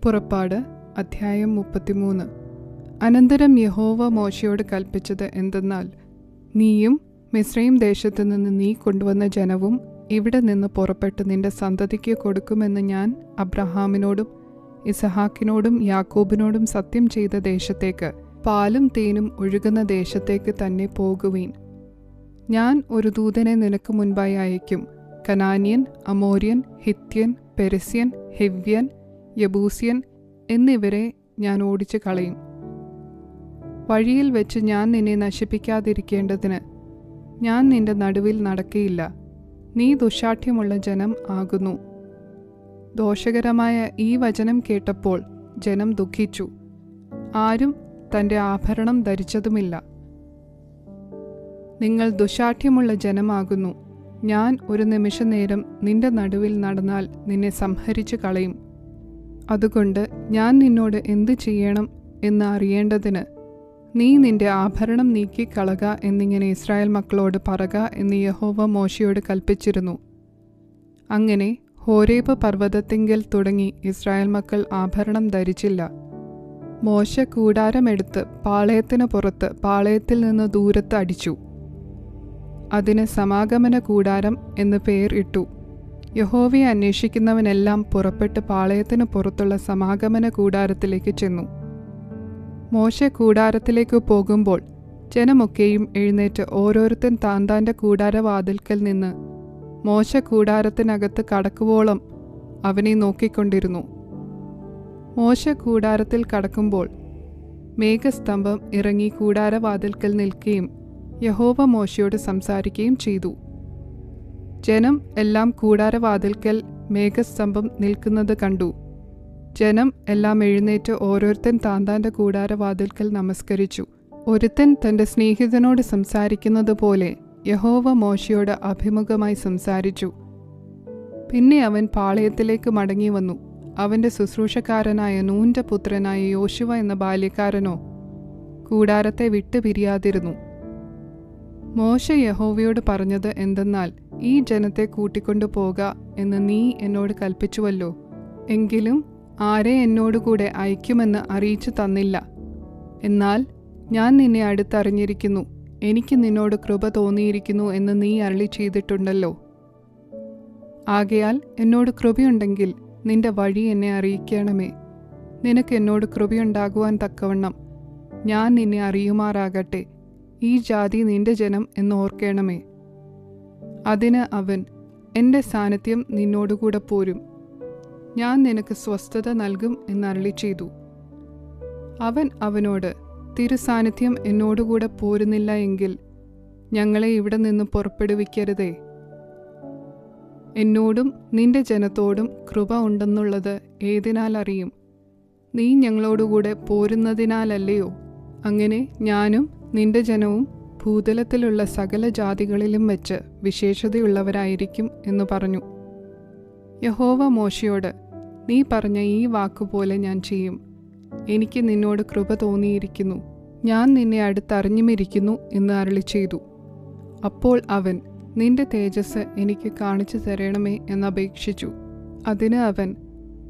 പുറപ്പാട് അധ്യായം 33. അനന്തരം യഹോവ മോശയോട് കൽപ്പിച്ചത് എന്തെന്നാൽ, നീയും മിസ്രയീം ദേശത്തു നിന്ന് നീ കൊണ്ടുവന്ന ജനവും ഇവിടെ നിന്ന് പുറപ്പെട്ട് നിന്റെ സന്തതിക്ക് കൊടുക്കുമെന്ന് ഞാൻ അബ്രഹാമിനോടും ഇസഹാക്കിനോടും യാക്കോബിനോടും സത്യം ചെയ്ത ദേശത്തേക്ക്, പാലും തേനും ഒഴുകുന്ന ദേശത്തേക്ക് തന്നെ പോകുവീൻ. ഞാൻ ഒരു ദൂതനെ നിനക്ക് മുൻപായി അയക്കും. കനാന്യൻ, അമോര്യൻ, ഹിത്യൻ, പെരിസ്യൻ, ഹിവ്യൻ, യബൂസ്യൻ എന്നിവരെ ഞാൻ ഓടിച്ചു കളയും. വഴിയിൽ വെച്ച് ഞാൻ നിന്നെ നശിപ്പിക്കാതിരിക്കേണ്ടതിന് ഞാൻ നിന്റെ നടുവിൽ നടക്കയില്ല. നീ ദുശാഠ്യമുള്ള ജനം ആകുന്നു. ദോഷകരമായ ഈ വചനം കേട്ടപ്പോൾ ജനം ദുഃഖിച്ചു. ആരും തൻ്റെ ആഭരണം ധരിച്ചതുമില്ല. നിങ്ങൾ ദുശാഠ്യമുള്ള ജനമാകുന്നു. ഞാൻ ഒരു നിമിഷനേരം നിന്റെ നടുവിൽ നടന്നാൽ നിന്നെ സംഹരിച്ചു കളയും. അതുകൊണ്ട് ഞാൻ നിന്നോട് എന്തു ചെയ്യണം എന്ന് അറിയേണ്ടതിന് നീ നിന്റെ ആഭരണം നീക്കിക്കളക എന്നിങ്ങനെ ഇസ്രായേൽ മക്കളോട് പറക എന്ന് യഹോവ മോശയോട് കൽപ്പിച്ചിരുന്നു. അങ്ങനെ ഹോരേബ് പർവ്വതത്തിങ്കൽ തുടങ്ങി ഇസ്രായേൽ മക്കൾ ആഭരണം ധരിച്ചില്ല. മോശ കൂടാരമെടുത്ത് പാളയത്തിന് പുറത്ത് പാളയത്തിൽ നിന്ന് ദൂരത്ത് അടിച്ചു. അതിന് സമാഗമന കൂടാരം എന്ന് പേർ ഇട്ടു. യഹോവയെ അന്വേഷിക്കുന്നവനെല്ലാം പുറപ്പെട്ട് പാളയത്തിന് പുറത്തുള്ള സമാഗമന കൂടാരത്തിലേക്ക് ചെന്നു. മോശ കൂടാരത്തിലേക്ക് പോകുമ്പോൾ ജനമൊക്കെയും എഴുന്നേറ്റ് ഓരോരുത്തൻ താന്താൻ്റെ കൂടാരവാതിൽക്കൽ നിന്ന് മോശ കൂടാരത്തിനകത്ത് കടക്കുവോളം അവനെ നോക്കിക്കൊണ്ടിരുന്നു. മോശ കൂടാരത്തിൽ കടക്കുമ്പോൾ മേഘസ്തംഭം ഇറങ്ങി കൂടാരവാതിൽക്കൽ നിൽക്കുകയും യഹോവ മോശയോട് സംസാരിക്കുകയും ചെയ്തു. ജനം എല്ലാം കൂടാരവാതിൽക്കൽ മേഘസ്തംഭം നിൽക്കുന്നത് കണ്ടു. ജനം എല്ലാം എഴുന്നേറ്റ് ഓരോരുത്തൻ താന്താൻ്റെ കൂടാരവാതിൽക്കൽ നമസ്കരിച്ചു. ഒരുത്തൻ തൻ്റെ സ്നേഹിതനോട് സംസാരിക്കുന്നത് പോലെ യഹോവ മോശയോട് അഭിമുഖമായി സംസാരിച്ചു. പിന്നെ അവൻ പാളയത്തിലേക്ക് മടങ്ങി വന്നു. അവൻ്റെ ശുശ്രൂഷക്കാരനായ നൂൻ്റെ പുത്രനായ യോശുവ എന്ന ബാല്യക്കാരനോ കൂടാരത്തെ വിട്ടു പിരിയാതിരുന്നു. മോശ യഹോവയോട് പറഞ്ഞത് എന്തെന്നാൽ, ഈ ജനത്തെ കൂട്ടിക്കൊണ്ടു പോക എന്ന് നീ എന്നോട് കൽപ്പിച്ചുവല്ലോ. എങ്കിലും ആരെ എന്നോടുകൂടെ അയക്കുമെന്ന് അറിയിച്ചു തന്നില്ല. എന്നാൽ ഞാൻ നിന്നെ അടുത്തറിഞ്ഞിരിക്കുന്നു, എനിക്ക് നിന്നോട് കൃപ തോന്നിയിരിക്കുന്നു എന്ന് നീ അരുളി ചെയ്തിട്ടുണ്ടല്ലോ. ആകയാൽ എന്നോട് കൃപയുണ്ടെങ്കിൽ നിന്റെ വഴി എന്നെ അറിയിക്കണമേ. നിനക്ക് എന്നോട് കൃപയുണ്ടാകുവാൻ തക്കവണ്ണം ഞാൻ നിന്നെ അറിയുമാറാകട്ടെ. ഈ ജാതി നിന്റെ ജനം എന്ന് ഓർക്കണമേ. അതിന് അവൻ, എൻ്റെ സാന്നിധ്യം നിന്നോടുകൂടെ പോരും. ഞാൻ നിനക്ക് സ്വസ്ഥത നൽകും എന്നരുളി ചെയ്തു. അവൻ അവനോട്, തിരുസാന്നിധ്യം എന്നോടുകൂടെ പോരുന്നില്ല എങ്കിൽ ഞങ്ങളെ ഇവിടെ നിന്ന് പുറപ്പെടുവിക്കരുതേ. എന്നോടും നിന്റെ ജനത്തോടും കൃപ ഉണ്ടെന്നുള്ളത് ഏതിനാൽ അറിയും? നീ ഞങ്ങളോടുകൂടെ പോരുന്നതിനാലല്ലയോ? അങ്ങനെ ഞാനും നിന്റെ ജനവും ഭൂതലത്തിലുള്ള സകല ജാതികളിലും വെച്ച് വിശേഷതയുള്ളവരായിരിക്കും എന്ന് പറഞ്ഞു. യഹോവ മോശയോട്, നീ പറഞ്ഞ ഈ വാക്കുപോലെ ഞാൻ ചെയ്യും. എനിക്ക് നിന്നോട് കൃപ തോന്നിയിരിക്കുന്നു, ഞാൻ നിന്നെ അടുത്തറിഞ്ഞുമിരിക്കുന്നു എന്ന് അരുളി ചെയ്തു. അപ്പോൾ അവൻ, നിന്റെ തേജസ് എനിക്ക് കാണിച്ചു തരണമേ എന്നപേക്ഷിച്ചു. അതിന് അവൻ,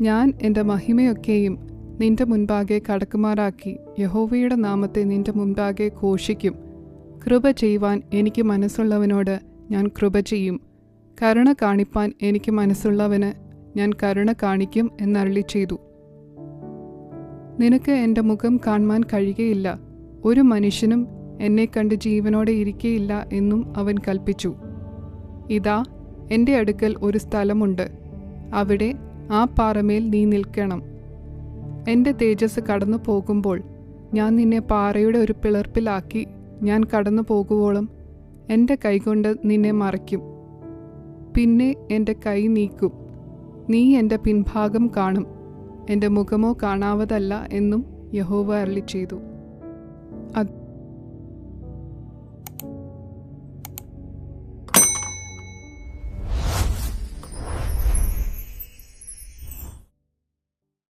ഞാൻ എൻ്റെ മഹിമയൊക്കെയും നിന്റെ മുൻപാകെ കടക്കുമാറാക്കി യഹോവയുടെ നാമത്തെ നിന്റെ മുൻപാകെ ഘോഷിക്കും. കൃപ ചെയ്യുവാൻ എനിക്ക് മനസ്സുള്ളവനോട് ഞാൻ കൃപ ചെയ്യും, കരുണ കാണിപ്പാൻ എനിക്ക് മനസ്സുള്ളവന് ഞാൻ കരുണ കാണിക്കും എന്നരുളി ചെയ്തു. നിനക്ക് എൻ്റെ മുഖം കാണുവാൻ കഴിയുകയില്ല, ഒരു മനുഷ്യനും എന്നെ കണ്ട് ജീവനോടെ ഇരിക്കയില്ല എന്നും അവൻ കൽപ്പിച്ചു. ഇതാ, എൻ്റെ അടുക്കൽ ഒരു സ്ഥലമുണ്ട്, അവിടെ ആ പാറമേൽ നീ നിൽക്കണം. എൻ്റെ തേജസ് കടന്നു പോകുമ്പോൾ ഞാൻ നിന്നെ പാറയുടെ ഒരു പിളർപ്പിലാക്കി ഞാൻ കടന്നു പോകുവോളം എൻ്റെ കൈകൊണ്ട് നിന്നെ മറയ്ക്കും. പിന്നെ എൻ്റെ കൈ നീക്കും, നീ എൻ്റെ പിൻഭാഗം കാണും, എൻ്റെ മുഖമോ കാണാവതല്ല എന്നും യഹോവ അരുളി ചെയ്തു.